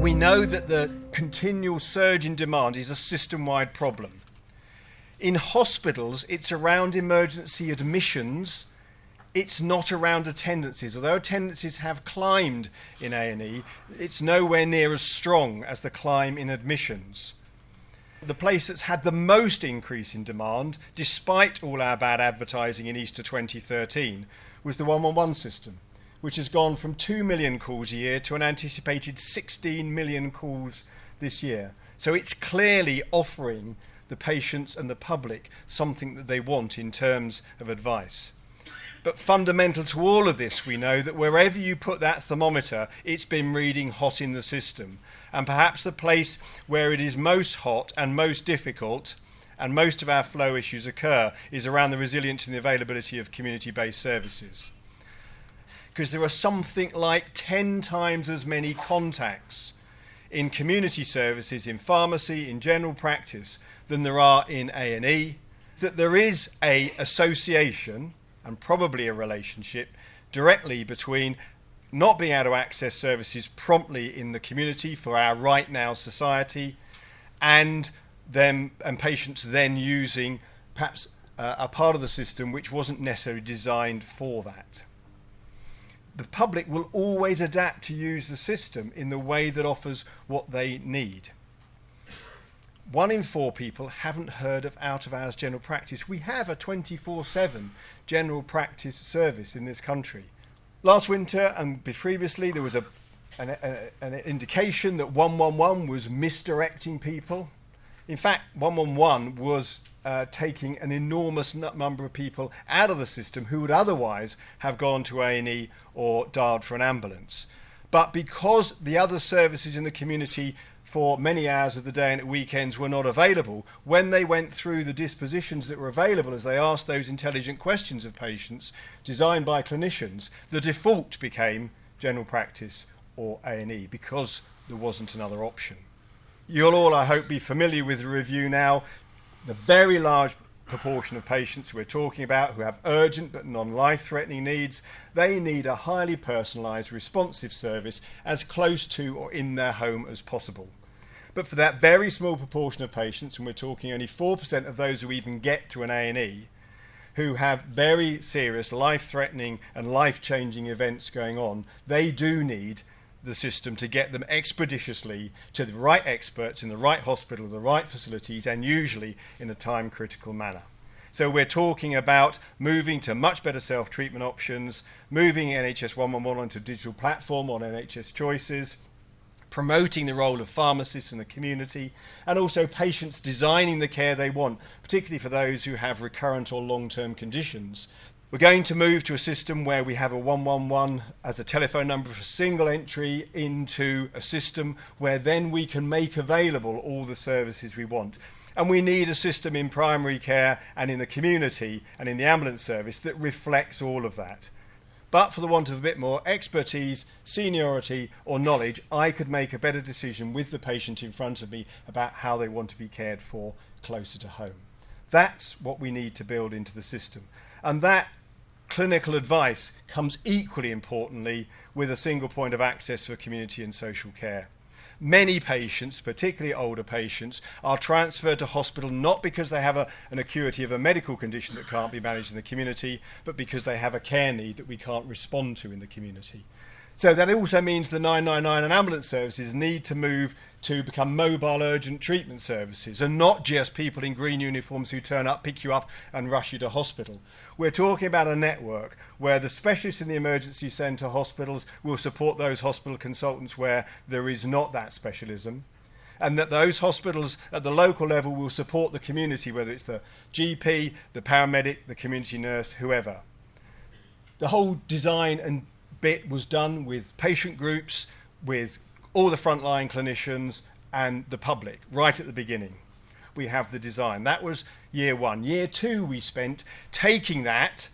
We know that the continual surge in demand is a system-wide problem. In hospitals, it's around emergency admissions. It's not around attendances. Although attendances have climbed in A&E, it's nowhere near as strong as the climb in admissions. The place that's had the most increase in demand, despite all our bad advertising in Easter 2013, was the 111 system, which has gone from 2 million calls a year to an anticipated 16 million calls this year. So it's clearly offering the patients and the public something that they want in terms of advice. But fundamental to all of this, we know that wherever you put that thermometer, it's been reading hot in the system. And perhaps the place where it is most hot and most difficult, and most of our flow issues occur, is around the resilience and the availability of community-based services. Because there are something like 10 times as many contacts in community services, in pharmacy, in general practice, than there are in A&E, that there is an association and probably a relationship directly between not being able to access services promptly in the community for our right now society and them and patients then using perhaps a part of the system which wasn't necessarily designed for that. The public will always adapt to use the system in the way that offers what they need. 1 in 4 people haven't heard of out-of-hours general practice. We have a 24/7 general practice service in this country. Last winter and previously there was an indication that 111 was misdirecting people. In fact, 111 was taking an enormous number of people out of the system who would otherwise have gone to A&E or dialed for an ambulance. But because the other services in the community for many hours of the day and at weekends were not available, when they went through the dispositions that were available as they asked those intelligent questions of patients designed by clinicians, the default became general practice or A&E because there wasn't another option. You'll all, I hope, be familiar with the review now. The very large proportion of patients we're talking about who have urgent but non-life-threatening needs, they need a highly personalised, responsive service as close to or in their home as possible. But for that very small proportion of patients, and we're talking only 4% of those who even get to an A&E, who have very serious life-threatening and life-changing events going on, they do need the system to get them expeditiously to the right experts in the right hospital, the right facilities, and usually in a time-critical manner. So we're talking about moving to much better self-treatment options, moving NHS 111 onto a digital platform on NHS Choices, promoting the role of pharmacists in the community, and also patients designing the care they want, particularly for those who have recurrent or long-term conditions. We're going to move to a system where we have a 111 as a telephone number for single entry into a system where then we can make available all the services we want. And we need a system in primary care and in the community and in the ambulance service that reflects all of that. But for the want of a bit more expertise, seniority or knowledge, I could make a better decision with the patient in front of me about how they want to be cared for closer to home. That's what we need to build into the system. And that clinical advice comes equally importantly with a single point of access for community and social care. Many patients, particularly older patients, are transferred to hospital not because they have an acuity of a medical condition that can't be managed in the community, but because they have a care need that we can't respond to in the community. So that also means the 999 and ambulance services need to move to become mobile urgent treatment services and not just people in green uniforms who turn up, pick you up and rush you to hospital. We're talking about a network where the specialists in the emergency centre hospitals will support those hospital consultants where there is not that specialism, and that those hospitals at the local level will support the community, whether it's the GP, the paramedic, the community nurse, whoever. The whole design and bit was done with patient groups, with all the frontline clinicians and the public right at the beginning. We have the design. That was year 1. Year 2 we spent taking that,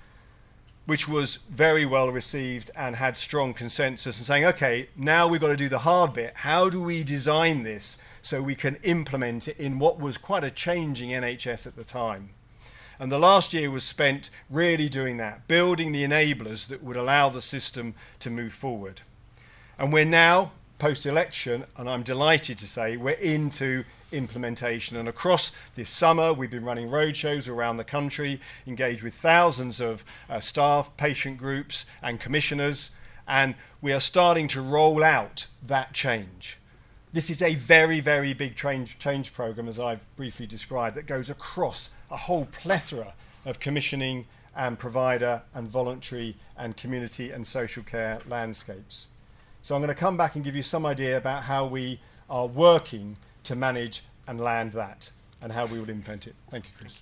which was very well received and had strong consensus, and saying, okay, now we've got to do the hard bit. How do we design this so we can implement it in what was quite a changing NHS at the time? And the last year was spent really doing that, building the enablers that would allow the system to move forward. And we're now post-election, and I'm delighted to say we're into implementation. And across this summer, we've been running roadshows around the country, engaged with thousands of staff, patient groups, and commissioners, and we are starting to roll out that change. This is a very, very big change programme, as I've briefly described, that goes across a whole plethora of commissioning and provider and voluntary and community and social care landscapes. So I'm going to come back and give you some idea about how we are working to manage and land that and how we will implement it. Thank you, Chris.